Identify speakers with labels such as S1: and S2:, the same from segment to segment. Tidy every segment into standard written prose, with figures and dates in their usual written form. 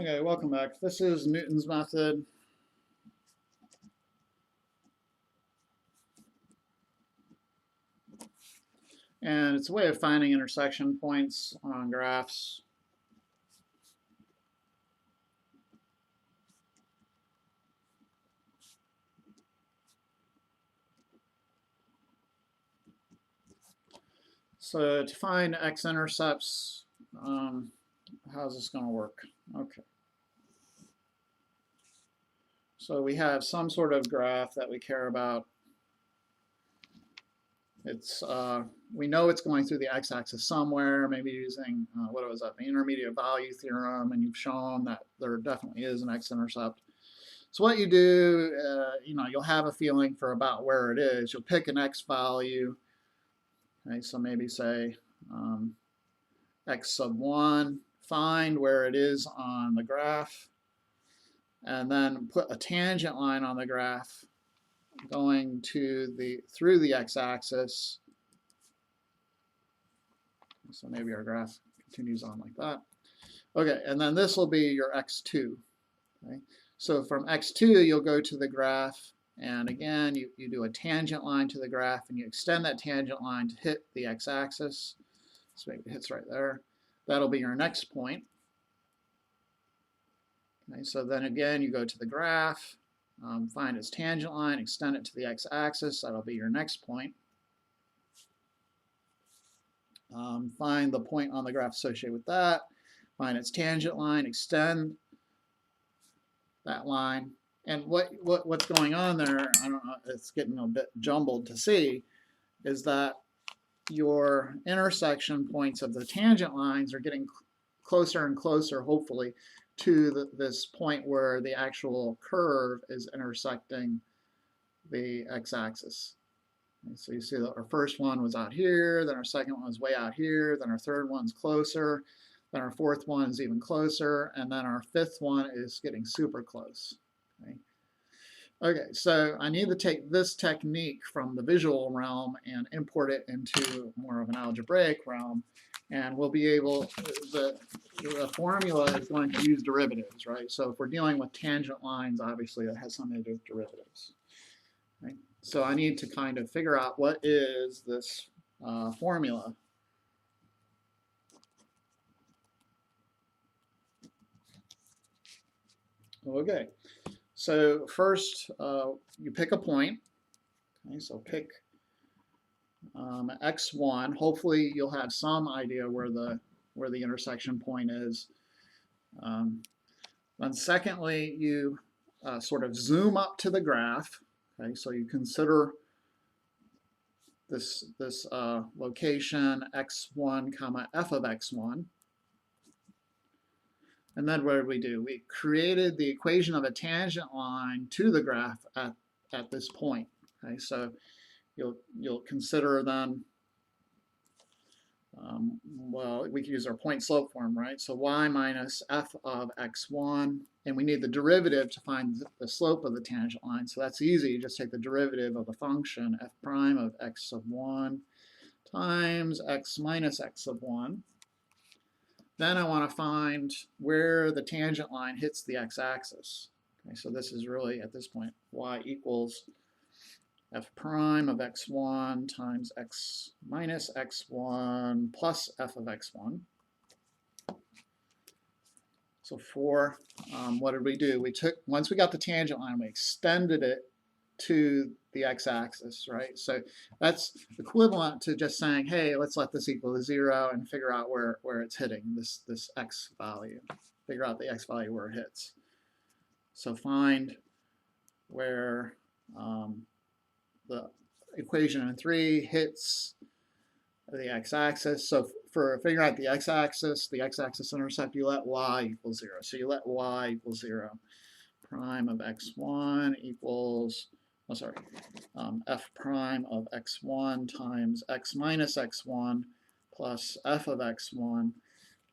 S1: Okay, welcome back. This is Newton's method. And it's a way of finding intersection points on graphs. So to find x-intercepts, how's this going to work? Okay. So we have some sort of graph that we care about. It's we know it's going through the x-axis somewhere, maybe using, what was that, the intermediate value theorem, and you've shown that there definitely is an x-intercept. So what you do, you'll have a feeling for about where it is. You'll pick an x value. Okay, so maybe say x sub 1, find where it is on the graph, and then put a tangent line on the graph going through the x-axis. So maybe our graph continues on like that. Okay, and then this will be your x2. Okay? So from x2, you'll go to the graph, and again, you do a tangent line to the graph, and you extend that tangent line to hit the x-axis. So maybe it hits right there. That'll be your next point. Okay, so then again, you go to the graph, find its tangent line, extend it to the x-axis. That'll be your next point. Find the point on the graph associated with that, find its tangent line, extend that line. And what's going on there, I don't know, it's getting a bit jumbled to see, is that your intersection points of the tangent lines are getting closer and closer, hopefully, to this point where the actual curve is intersecting the x-axis. So you see that our first one was out here, then our second one was way out here, then our third one's closer, then our fourth one is even closer, and then our fifth one is getting super close. Okay. Okay, so I need to take this technique from the visual realm and import it into more of an algebraic realm, and we'll be able, the formula is going to use derivatives, right? So if we're dealing with tangent lines, obviously that has something to do with derivatives. Right? So I need to kind of figure out what is this formula. Okay, so first you pick a point. Okay, so pick x1. Hopefully you'll have some idea where the intersection point is. Then secondly, you sort of zoom up to the graph. Okay, so you consider this location x1 comma f of x1. And then what did we do? We created the equation of a tangent line to the graph at this point. Okay, so you'll consider then, well, we can use our point slope form, right? So y minus f of x1, and we need the derivative to find the slope of the tangent line. So that's easy. You just take the derivative of the function f prime of x sub 1 times x minus x sub 1. Then I want to find where the tangent line hits the x-axis. Okay, so this is really, at this point, y equals f prime of x1 times x minus x1 plus f of x1. So for, what did we do? We took, once we got the tangent line, we extended it to the x-axis, right? So that's equivalent to just saying, hey, let's let this equal to 0 and figure out where it's hitting, this x value. Figure out the x value where it hits. So find where the equation in 3 hits the x-axis. So for figuring out the x-axis intercept, you let y equal 0. So you let y equal 0. Prime of x1 equals, f prime of x1 times x minus x1 plus f of x1.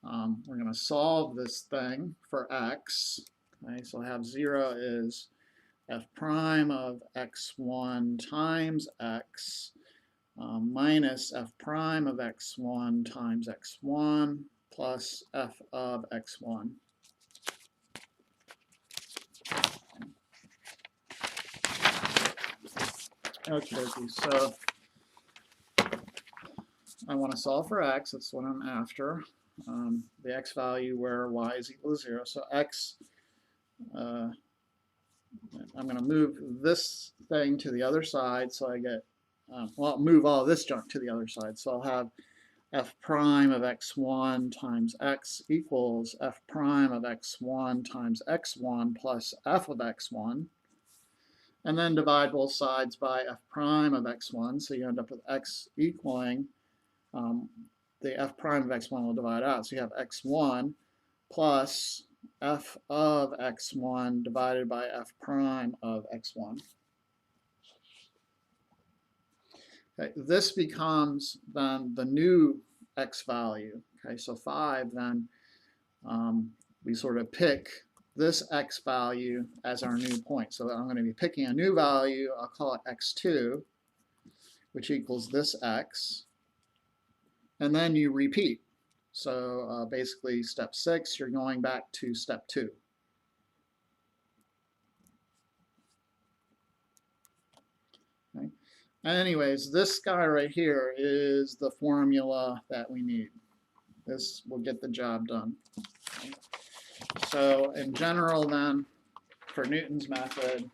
S1: We're going to solve this thing for x. Okay, so I have 0 is f prime of x1 times x minus f prime of x1 times x1 plus f of x1. Okay, so I want to solve for x. That's what I'm after. The x value where y is equal to 0. So x, I'm going to move this thing to the other side. So I get, well, I'll move all this junk to the other side. So I'll have f prime of x1 times x equals f prime of x1 times x1 plus f of x1. And then divide both sides by f prime of x1. So you end up with x equaling the f prime of x1 will divide out. So you have x1 plus f of x1 divided by f prime of x1. Okay, this becomes then the new x value. Okay, so 5, then we sort of pick this x value as our new point. So I'm going to be picking a new value. I'll call it x2, which equals this x. And then you repeat. So basically step 6, you're going back to step 2. Okay. Anyways, this guy right here is the formula that we need. This will get the job done. Okay. So in general then, for Newton's method,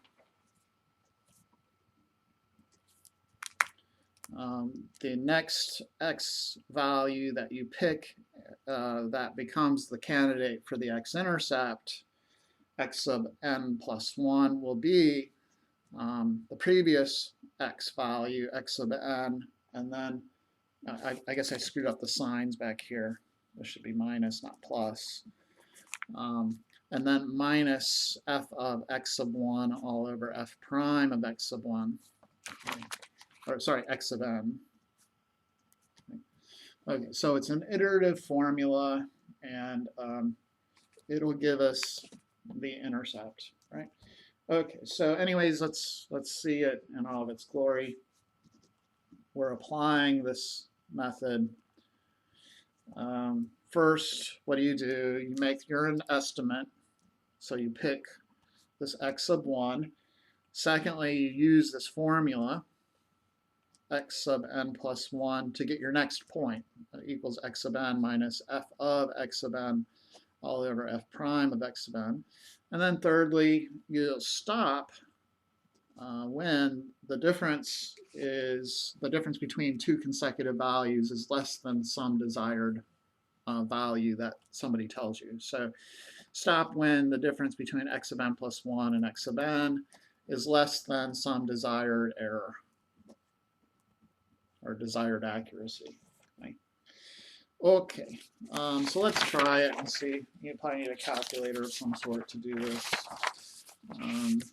S1: the next x value that you pick that becomes the candidate for the x-intercept, x sub n plus 1, will be the previous x value, x sub n, and then I guess I screwed up the signs back here. This should be minus, not plus. And then minus f of x sub 1 all over f prime of x sub 1. Or sorry, x sub n. Okay, so it's an iterative formula, and it'll give us the intercept, right? Okay, so anyways, let's see it in all of its glory. We're applying this method. First, what do? You make your estimate. So you pick this x sub 1. Secondly, you use this formula, x sub n plus 1, to get your next point. Equals x sub n minus f of x sub n all over f prime of x sub n. And then thirdly, you'll stop when the difference between two consecutive values is less than some desired value that somebody tells you. So stop when the difference between x sub n plus 1 and x sub n is less than some desired error or desired accuracy. Okay, so let's try it and see. You probably need a calculator of some sort to do this. Let's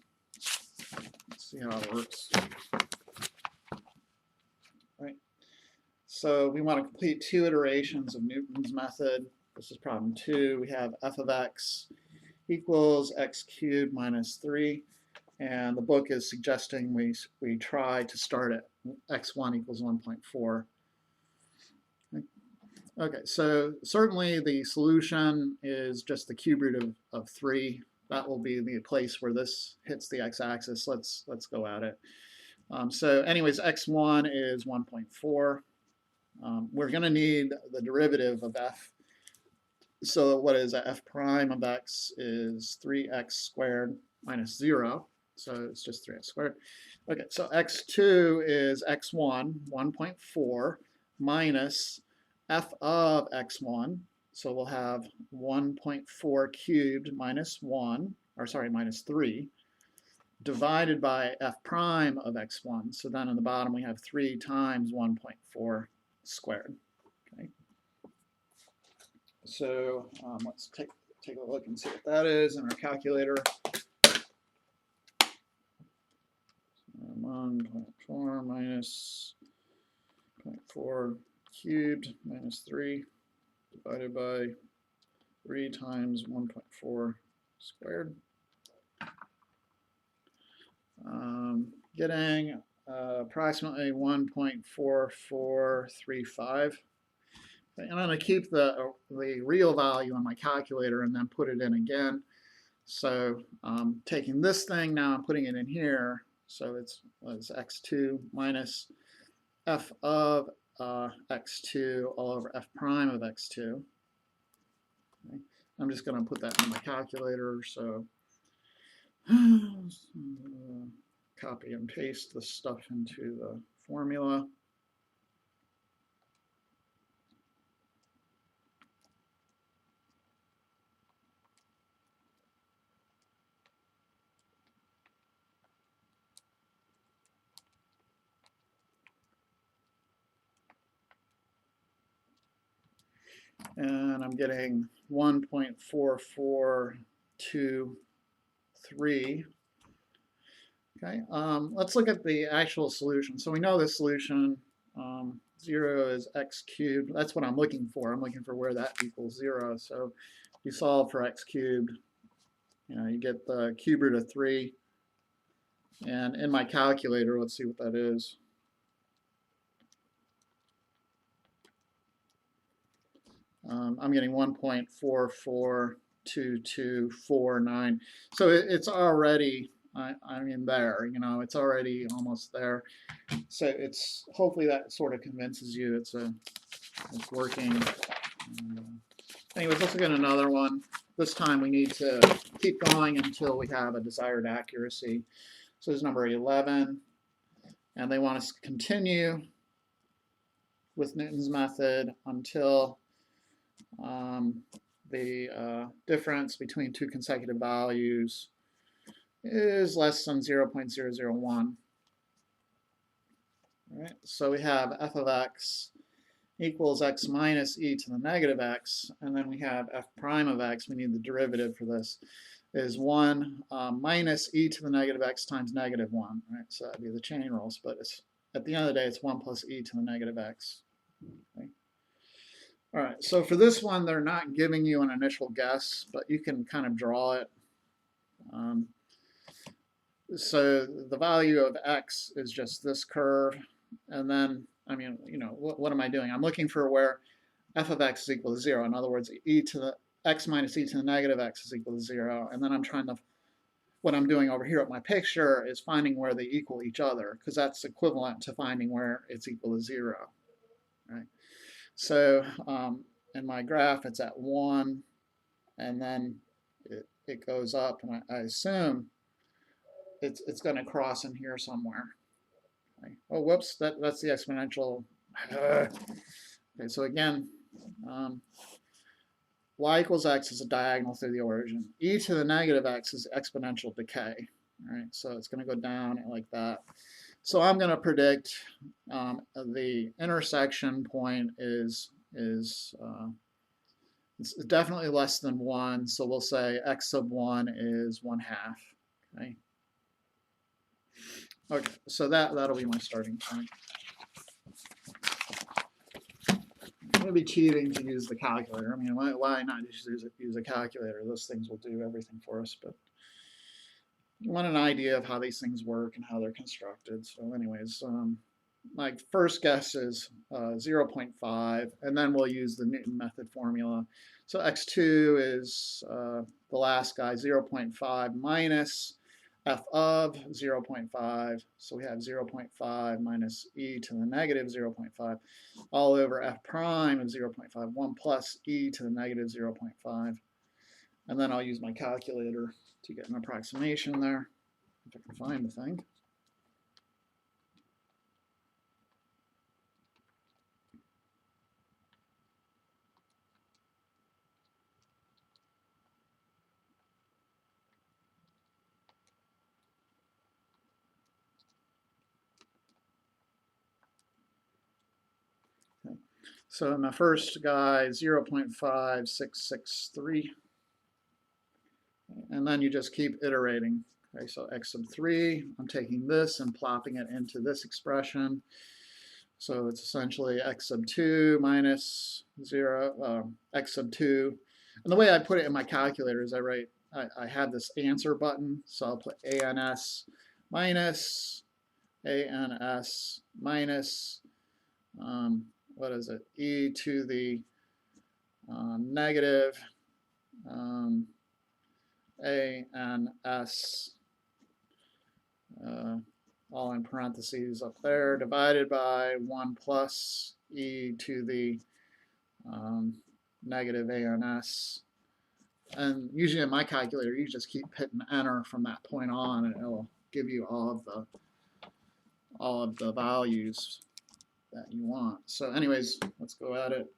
S1: see how it works. Right. So we want to complete 2 iterations of Newton's method. This is problem 2. We have f of x equals x cubed minus 3. And the book is suggesting we try to start at x1 equals 1.4. Okay, so certainly the solution is just the cube root of 3. That will be the place where this hits the x-axis. Let's go at it. So anyways, x1 is 1.4. We're going to need the derivative of f. So what is f prime of x is 3x squared minus 0. So it's just 3x squared. Okay, so x2 is x1, 1.4, minus f of x1. So we'll have 1.4 cubed minus 1, or sorry, minus 3, divided by f prime of x1. So then on the bottom we have 3 times 1.4 squared. Okay. So let's take a look and see what that is in our calculator. 1.4 minus 0.4 cubed minus 3 divided by 3 times 1.4 squared. Getting approximately 1.4435. And I'm going to keep the real value on my calculator and then put it in again. So taking this thing now and putting it in here, So it's x2 minus f of x2 all over f prime of x2. Okay. I'm just going to put that in my calculator. So copy and paste this stuff into the formula. And I'm getting 1.4423. Okay, let's look at the actual solution. So we know the solution, 0 is x cubed. That's what I'm looking for. I'm looking for where that equals 0. So if you solve for x cubed, you get the cube root of 3. And in my calculator, let's see what that is. I'm getting 1.442249. So it's already, I mean, there, it's already almost there. So it's, hopefully that sort of convinces you it's working. Anyways, let's look at another one. This time we need to keep going until we have a desired accuracy. So this is number 11. And they want us to continue with Newton's method until the difference between two consecutive values is less than 0.001. All right, so we have f of x equals x minus e to the negative x, and then we have f prime of x, we need the derivative for this, is 1 minus e to the negative x times negative 1. Right, so that'd be the chain rules, but it's, at the end of the day, it's 1 plus e to the negative x. Okay. All right, so for this one, they're not giving you an initial guess, but you can kind of draw it. So the value of x is just this curve, and then, I mean, what am I doing? I'm looking for where f of x is equal to 0. In other words, e to the x minus e to the negative x is equal to 0, and then I'm trying to, what I'm doing over here at my picture is finding where they equal each other, because that's equivalent to finding where it's equal to 0. Right? So in my graph, it's at 1, and then it goes up, and I assume it's going to cross in here somewhere. Okay. Oh, whoops, that's the exponential. Okay, so again, y equals x is a diagonal through the origin. E to the negative x is exponential decay. All right, so it's going to go down like that. So I'm going to predict the intersection point is it's definitely less than 1. So we'll say x sub 1 is 1/2. Okay. Okay, so that'll be my starting point. I'm going to be cheating to use the calculator. I mean, why not just use a calculator? Those things will do everything for us, but you want an idea of how these things work and how they're constructed. So anyways, my first guess is 0.5, and then we'll use the Newton method formula. So x2 is the last guy, 0.5 minus f of 0.5, so we have 0.5 minus e to the negative 0.5 all over f prime of 0.5, 1 plus e to the negative 0.5. And then I'll use my calculator to get an approximation there, if I can find the thing. So my first guy, 0.5663. And then you just keep iterating. Okay, so x sub 3, I'm taking this and plopping it into this expression. So it's essentially x sub 2 minus 0, x sub 2. And the way I put it in my calculator is I have this answer button. So I'll put ans minus, what is it, e to the negative ans all in parentheses up there, divided by 1 plus e to the negative ans. And usually in my calculator, you just keep hitting enter from that point on, and it'll give you all of the values that you want. So anyways, let's go at it.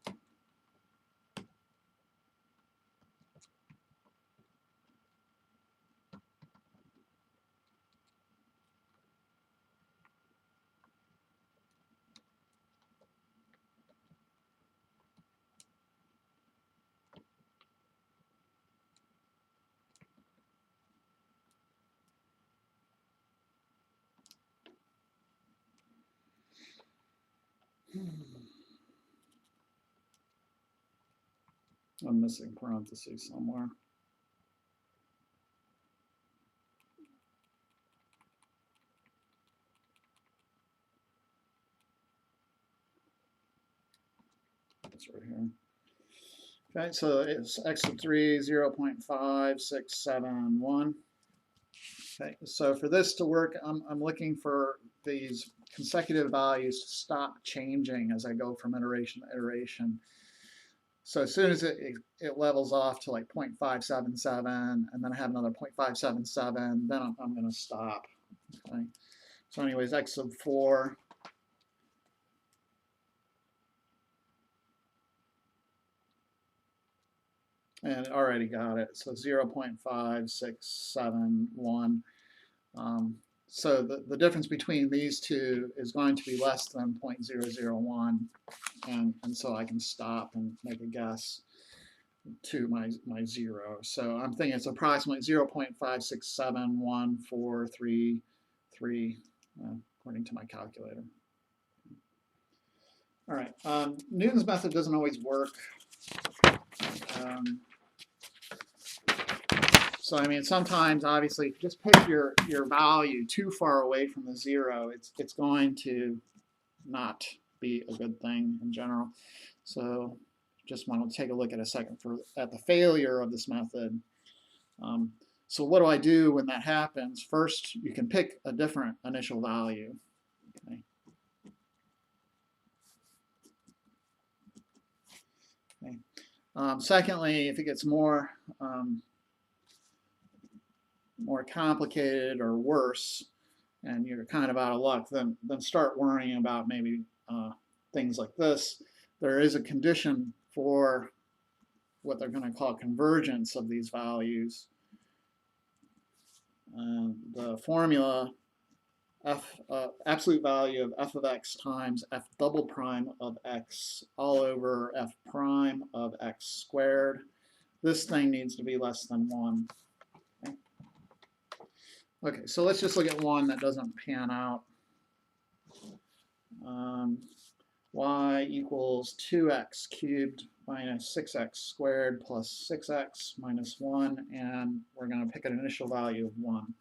S1: I'm missing parentheses somewhere. It's right here. Okay, so it's x sub 3, 0.5671. Okay, so for this to work, I'm looking for these consecutive values to stop changing as I go from iteration to iteration. So as soon as it levels off to like 0.577, and then I have another 0.577, then I'm going to stop. Okay. So anyways, x sub 4. And already got it. So 0.5671. So the difference between these two is going to be less than 0.001. And so I can stop and make a guess to my zero. So I'm thinking it's approximately 0.5671433, according to my calculator. All right, Newton's method doesn't always work. So I mean, sometimes obviously, if you just pick your value too far away from the zero, it's going to not be a good thing in general. So just want to take a look at a second at the failure of this method. So what do I do when that happens? First, you can pick a different initial value. Okay. Okay. Secondly, if it gets more complicated or worse, and you're kind of out of luck, then start worrying about maybe things like this. There is a condition for what they're going to call convergence of these values. The formula absolute value of f of x times f double prime of x all over f prime of x squared. This thing needs to be less than 1. Okay, so let's just look at one that doesn't pan out. Y equals 2x cubed minus 6x squared plus 6x minus 1, and we're going to pick an initial value of 1.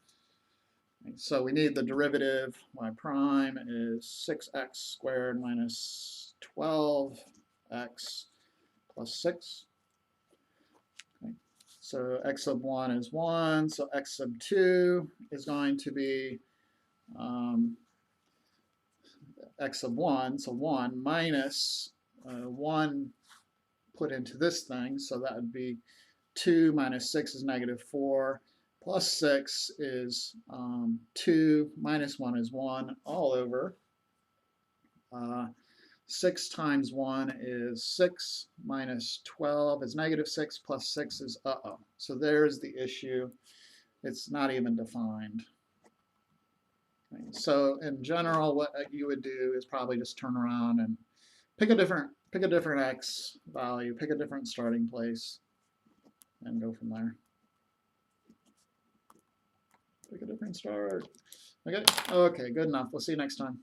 S1: Okay, so we need the derivative. Y prime is 6x squared minus 12x plus 6. Okay. So x sub 1 is 1, so x sub 2 is going to be x sub 1, so 1 minus 1 put into this thing, so that would be 2 minus 6 is negative 4, plus 6 is 2, minus 1 is 1, all over 6 times 1 is 6, minus 12 is negative 6, plus 6 is uh-oh. So there's the issue. It's not even defined. Okay. So in general, what you would do is probably just turn around and pick a different x value, pick a different starting place, and go from there. Pick a different start. Okay, good enough. We'll see you next time.